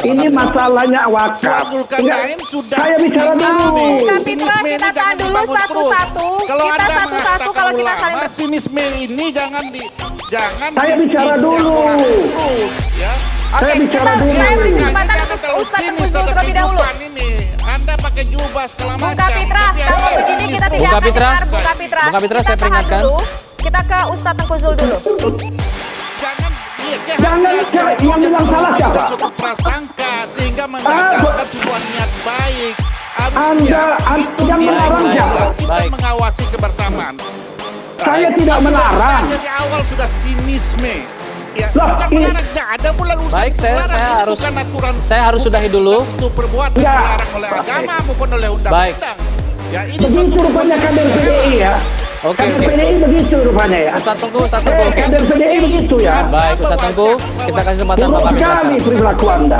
Ini masalahnya wakaf. Saya bicara dulu. Kapitra, kita tahan dulu satu-satu. Kita satu-satu kalau kita saling sinisme ini jangan. Saya bicara dulu. Oke, bicara dulu. saya beri kesempatan untuk Ustaz Tengku Zulkifli terlebih dahulu. Anda pakai jubah segala macam. Bung Kapitra, kalau begini kita tidak akan dengar Bung Kapitra. Bung Kapitra, Kita saya tahan peringatkan. dulu. Kita ke Ustaz Tengku Zul dulu. Jangan yang bilang salah siapa? Suatu prasangka sehingga menggagalkan sebuah niat baik. Anda yang melarang siapa? Kita mengawasi kebersamaan. Saya tidak melarang. Dari awal sudah sinisme. Ya, Loh, bukan melarang, nggak ada pula urusan Baik, saya harus sudahi dulu. Itu perbuatan Ya. dilarang oleh agama maupun oleh undang-undang. Ya, ini Begitu rupanya kader PDI ya. Oke, Kader oke. PDI begitu rupanya ya. Ustaz Tengku, Ustaz Tengku. Kader PDI begitu ya. Baik, Ustaz Tengku, kita kasih kesempatan Buruk Bapak sekali bicara. perilaku Anda.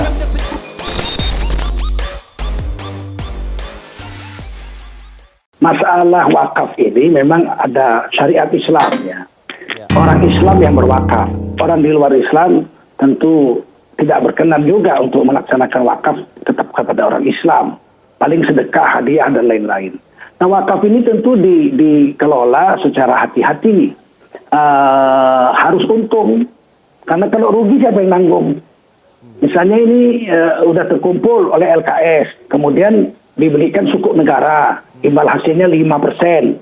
Masalah wakaf ini memang ada syariat Islamnya. Ya. Orang Islam yang berwakaf. Orang di luar Islam tentu tidak berkenan juga untuk melaksanakan wakaf tetap kepada orang Islam. Paling sedekah, hadiah, dan lain-lain. Nah, wakaf ini tentu dikelola secara hati-hati. Harus untung. Karena kalau rugi siapa yang nanggung? Misalnya ini udah terkumpul oleh LKS. Kemudian diberikan sukuk negara. Imbal hasilnya 5%.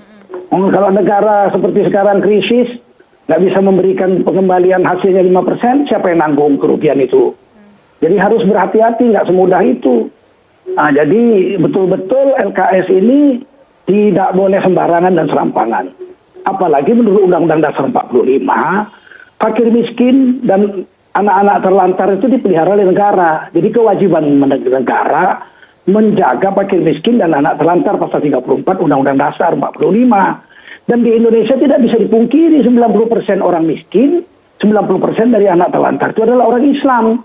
Kalau negara seperti sekarang krisis, nggak bisa memberikan pengembalian hasilnya 5%, siapa yang nanggung kerugian itu? Jadi harus berhati-hati, nggak semudah itu. Nah, jadi betul-betul LKS ini tidak boleh sembarangan dan serampangan. Apalagi menurut Undang-Undang Dasar 45, fakir miskin dan anak-anak terlantar itu dipelihara oleh negara. Jadi kewajiban negara menjaga fakir miskin dan anak terlantar pasal 34 Undang-Undang Dasar 45. Dan di Indonesia tidak bisa dipungkiri 90% orang miskin, 90% dari anak terlantar itu adalah orang Islam.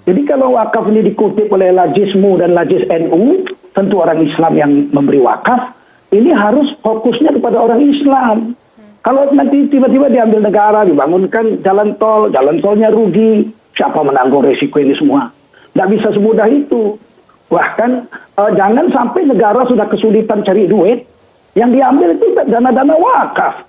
Jadi kalau wakaf ini dikutip oleh Lajismu dan Lajis NU, tentu orang Islam yang memberi wakaf, ini harus fokusnya kepada orang Islam. Kalau nanti tiba-tiba diambil negara, dibangunkan jalan tolnya rugi, siapa menanggung resiko ini semua? Nggak bisa semudah itu. Bahkan jangan sampai negara sudah kesulitan cari duit, yang diambil itu dana-dana wakaf.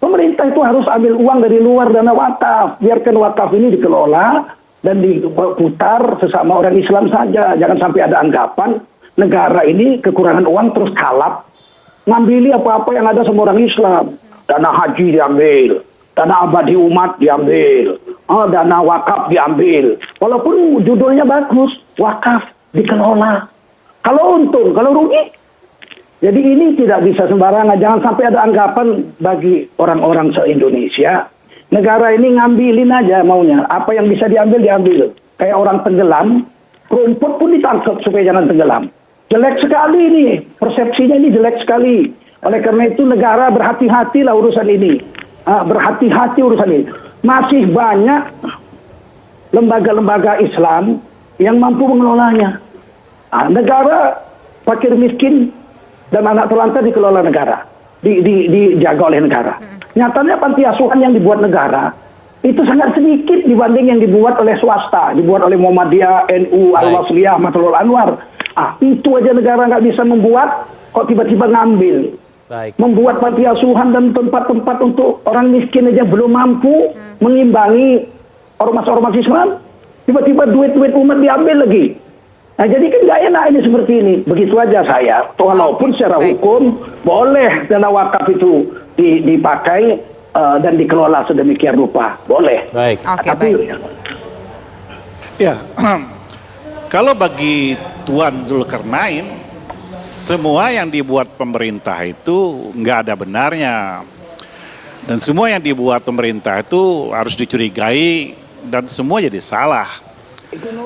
Pemerintah itu harus ambil uang dari luar dana wakaf. Biarkan wakaf ini dikelola dan diputar sesama orang Islam saja. Jangan sampai ada anggapan negara ini kekurangan uang terus kalap. Ngambil apa-apa yang ada sama orang Islam. Dana haji diambil, dana abadi umat diambil, dana wakaf diambil. Walaupun judulnya bagus, wakaf dikelola. Kalau untung, kalau rugi. Jadi ini tidak bisa sembarangan. Jangan sampai ada anggapan bagi orang-orang se-Indonesia. Negara ini ngambilin aja maunya. Apa yang bisa diambil, diambil. Kayak orang tenggelam, rumput pun ditangkap supaya jangan tenggelam. Jelek sekali ini. Persepsinya ini jelek sekali. Oleh karena itu negara berhati-hatilah urusan ini. Berhati-hati urusan ini. Masih banyak lembaga-lembaga Islam yang mampu mengelolanya. Negara fakir miskin dan anak terlantar dikelola negara, dijaga oleh negara. Nyatanya panti asuhan yang dibuat negara itu sangat sedikit dibanding yang dibuat oleh swasta, dibuat oleh Muhammadiyah, NU, Al-Wasliyah, Matlul Anwar. Itu aja negara nggak bisa membuat, kok tiba-tiba ngambil. Baik. Membuat panti asuhan dan tempat-tempat untuk orang miskin aja belum mampu mengimbangi ormas-ormas Islam. Tiba-tiba duit-duit umat diambil lagi. Nah, jadi kan nggak enak ini seperti ini. Begitu aja saya. Walaupun secara hukum boleh dana wakaf itu dipakai dan dikelola sedemikian rupa. Boleh. Baik. Oke, Tapi baik. Ya, kalau bagi Tuan Zulkarnain, semua yang dibuat pemerintah itu nggak ada benarnya. Dan semua yang dibuat pemerintah itu harus dicurigai dan semua jadi salah.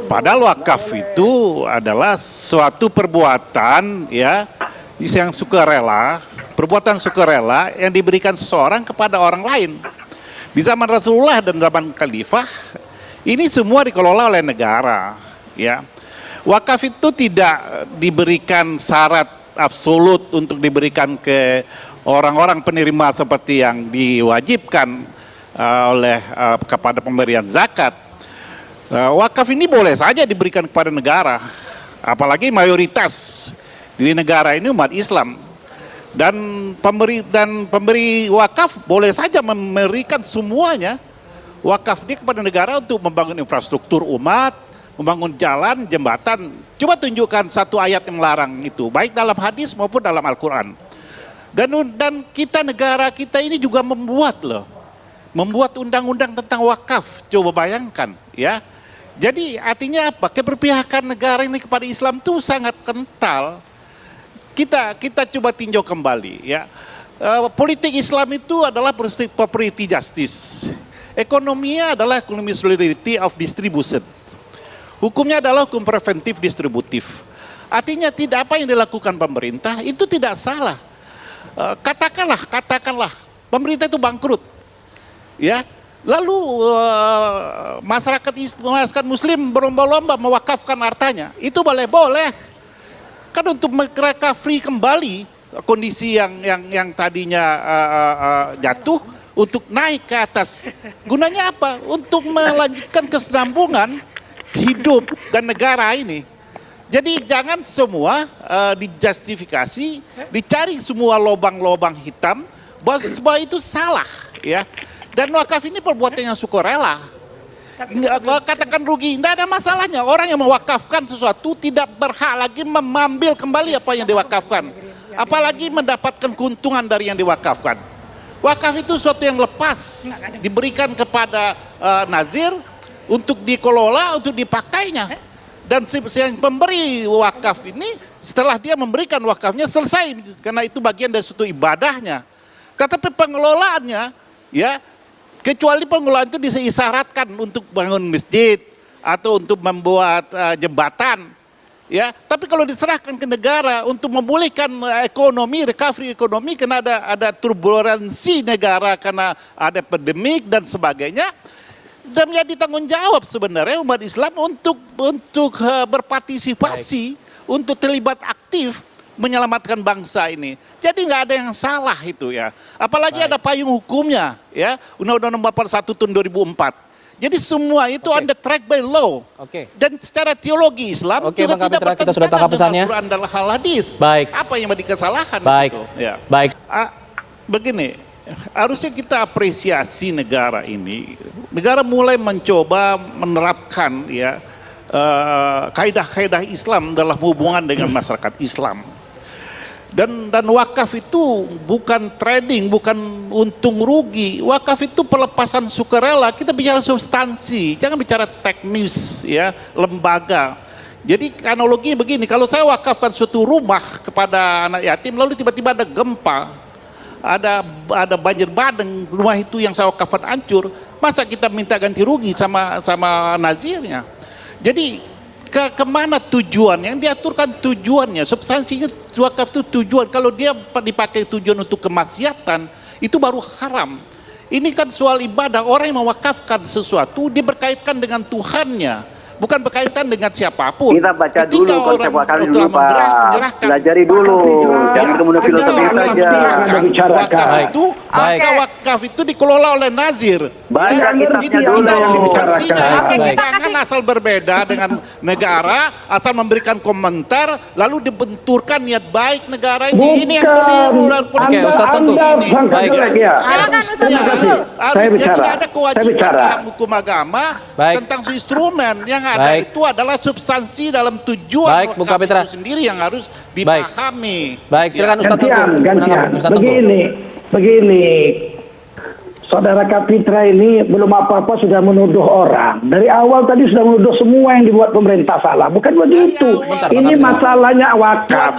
Padahal wakaf itu adalah suatu perbuatan ya yang sukarela, perbuatan sukarela yang diberikan seseorang kepada orang lain. Di zaman Rasulullah dan zaman Khalifah, ini semua dikelola oleh negara, ya. Wakaf itu tidak diberikan syarat absolut untuk diberikan ke orang-orang penerima seperti yang diwajibkan oleh kepada pemberian zakat. Wakaf ini boleh saja diberikan kepada negara, apalagi mayoritas di negara ini umat Islam. Dan pemberi wakaf boleh saja memberikan semuanya wakaf dia kepada negara untuk membangun infrastruktur umat, membangun jalan, jembatan. Coba tunjukkan satu ayat yang melarang itu, baik dalam hadis maupun dalam Al-Quran. Dan kita, negara kita ini juga membuat undang-undang tentang wakaf. Coba bayangkan ya. Jadi artinya apa? Keberpihakan negara ini kepada Islam itu sangat kental. Kita coba tinjau kembali ya. Politik Islam itu adalah prosperity justice. Ekonominya adalah ekonomi solidarity of distribution. Hukumnya adalah hukum preventif distributif. Artinya tidak apa yang dilakukan pemerintah itu tidak salah. Katakanlah pemerintah itu bangkrut. Ya. Lalu masyarakat Muslim berlomba-lomba mewakafkan hartanya. Itu boleh. Kan untuk recovery kembali kondisi yang tadinya jatuh untuk naik ke atas. Gunanya apa? Untuk melanjutkan kesinambungan hidup dan negara ini. Jadi jangan semua dijustifikasi, dicari semua lobang-lobang hitam bahwa semua itu salah ya. Dan wakaf ini perbuatan yang sukarela. Katakan rugi, tidak ada masalahnya. Orang yang mewakafkan sesuatu tidak berhak lagi mengambil kembali apa yang diwakafkan. Apalagi mendapatkan keuntungan dari yang diwakafkan. Wakaf itu sesuatu yang lepas, diberikan kepada nazir untuk dikelola, untuk dipakainya. Dan yang pemberi wakaf ini setelah dia memberikan wakafnya selesai, karena itu bagian dari suatu ibadahnya. Tetapi pengelolaannya, ya, kecuali pengelolaan itu disyaratkan untuk bangun masjid atau untuk membuat jembatan, ya. Tapi kalau diserahkan ke negara untuk memulihkan ekonomi, recovery ekonomi, karena ada turbulensi negara karena ada pandemik dan sebagainya, dan menjadi tanggung jawab sebenarnya umat Islam untuk berpartisipasi, untuk terlibat aktif menyelamatkan bangsa ini. Jadi nggak ada yang salah itu ya. Apalagi ada payung hukumnya ya. Undang-Undang Nomor 41 tahun 2004. Jadi semua itu on the track by law. Dan secara teologi Islam juga Bang tidak Kapitra, kita sudah tangkap pesannya. Al-Quran dan hadis. Baik. Apa yang menjadi kesalahan Baik. di situ? Ya. Baik. Begini, harusnya kita apresiasi negara ini. Negara mulai mencoba menerapkan ya kaidah-kaidah Islam dalam hubungan dengan masyarakat Islam. Dan wakaf itu bukan trading, bukan untung rugi. Wakaf itu pelepasan sukarela. Kita bicara substansi, jangan bicara teknis ya, lembaga. Jadi analogi begini, kalau saya wakafkan suatu rumah kepada anak yatim, lalu tiba-tiba ada gempa, ada banjir bandang, rumah itu yang saya wakafkan hancur, masa kita minta ganti rugi sama nazirnya? Jadi kemana tujuan yang diaturkan, tujuannya substansinya wakaf itu tujuan. Kalau dia dipakai tujuan untuk kemaksiatan itu baru haram. Ini kan soal ibadah. Orang yang mewakafkan sesuatu dia berkaitan dengan Tuhannya, bukan berkaitan dengan siapapun. Kita baca dulu konsep wakaf dulu, Pak. Pelajari dulu. Jangan kemudian filosofi saja. Wakaf itu, maka wakaf itu dikelola oleh nazir. Baca kitabnya dulu. Jangan asal berbeda dengan negara, asal memberikan komentar, lalu dibenturkan niat baik negara ini. Ini yang keliru dalam politik. Ustaz Tengku. Baik. Silakan Ustaz Tengku. Harusnya tidak ada kewajiban dalam hukum agama tentang instrumen yang ada itu adalah substansi dalam tujuan Baik, Bung Kapitra. itu sendiri yang harus dipahami. Baik, silakan Ustaz Tengku. Gantian. Begini, Saudara Kapitra ini belum apa-apa sudah menuduh orang. Dari awal tadi sudah menuduh semua yang dibuat pemerintah salah. Bukan begitu. Ini masalahnya wakaf.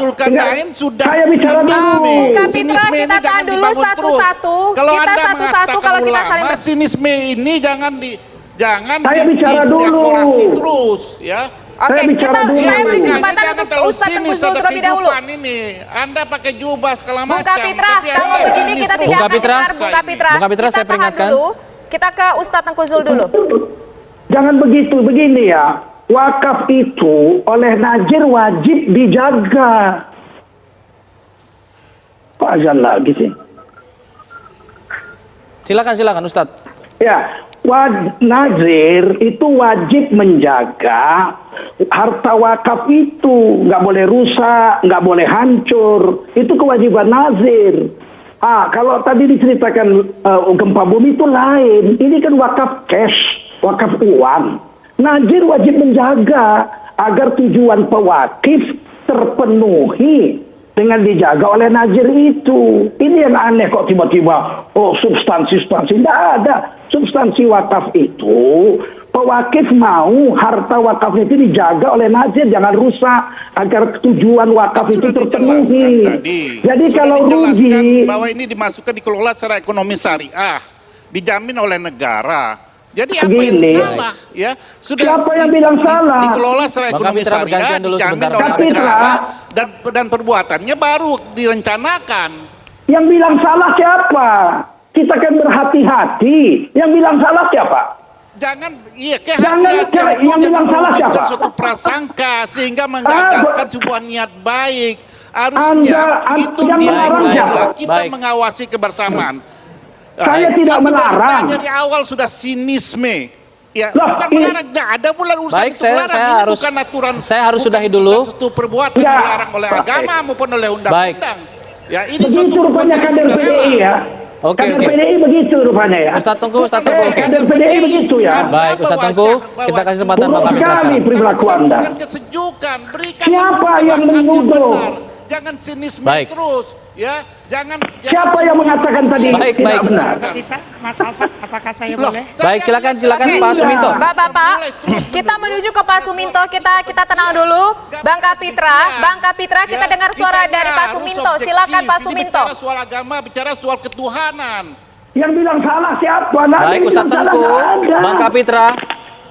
Saya bicara dulu. Kapitra, kita tahan dulu satu-satu. Kita satu-satu kalau kita saling sinisme ini jangan saya bicara dulu. Terus ya. Oke, saya beri kesempatan untuk Ustaz Tengku Zul terlebih dahulu. Anda pakai jubah segala macam. Bung Kapitra, kalau begini kita tidak akan dengar Bung Kapitra. Bung Kapitra, saya peringatkan. Dulu. Kita ke Ustaz Tengku Zul dulu. Jangan begitu, begini ya. Wakaf itu oleh nazir wajib dijaga. Kok azan lagi sih? Silakan Ustaz. Ya, Nazir itu wajib menjaga harta wakaf itu, nggak boleh rusak, nggak boleh hancur. Itu kewajiban Nazir. Kalau tadi diceritakan gempa bumi itu lain. Ini kan wakaf cash, wakaf uang. Nazir wajib menjaga agar tujuan pewakif terpenuhi dengan dijaga oleh Nazir itu. Ini yang aneh kok tiba-tiba, substansi-substansi. Tidak ada. Substansi wakaf itu, pewakif mau harta wakaf itu dijaga oleh Nazir, jangan rusak, agar tujuan wakaf itu terpenuhi. Jadi kalau rugi, bahwa ini dimasukkan dikelola secara ekonomi syariah, dijamin oleh negara. Jadi apa yang salah? Ya, siapa yang bilang salah? Dikelola secara ekonomi syariah, dijamin oleh negara, dan perbuatannya baru direncanakan. Yang bilang salah siapa? Kita kan berhati-hati. Yang bilang salah siapa? Jangan, kehati-hatian itu jangan menunjukkan suatu prasangka sehingga menggagalkan sebuah niat baik. Harusnya itu dilarang, kita mengawasi kebersamaan. Saya tidak melarang. Dari awal sudah sinisme. Ya, bukan melarang, nggak ada pula urusan baik, itu melarang. Ini harus, bukan aturan. Saya harus sudahi dulu. Satu perbuatan dilarang oleh agama maupun oleh undang-undang. Ya, ini begitu rupanya kader PDI ya. Kader PDI begitu rupanya ya. Ustaz Tengku. Kader PDI begitu ya. Baik, Ustaz Tengku, kita kasih kesempatan Bang Kapitra. Sekali perilaku Anda. Kesejukan, berikan siapa yang menuduh? Jangan sinisme terus. Ya, siapa yang mengatakan tadi tidak benar? Mas Alfat, apakah saya boleh? Baik, silakan Pak Suminto. Bapak, kita menuju ke Pak Suminto. Kita tenang dulu. Bang Kapitra, kita dengar suara dari Pak Suminto. Silakan Pak Suminto. Bicara soal agama, bicara soal ketuhanan. Yang bilang salah siapa? Baik, Ustaz Tengku, Bang Kapitra.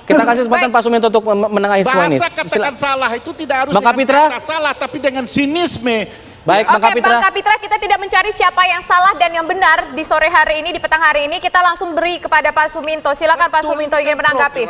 Kita kasih kesempatan Pak Suminto untuk menengahi semua ini. Bahasa katakan salah itu tidak harus Bang Kapitra, kata salah, tapi dengan sinisme. Baik, Bang Kapitra. Bang Kapitra, kita tidak mencari siapa yang salah dan yang benar di sore hari ini, di petang hari ini. Kita langsung beri kepada Pak Suminto. Silakan Pak Suminto ingin menanggapi.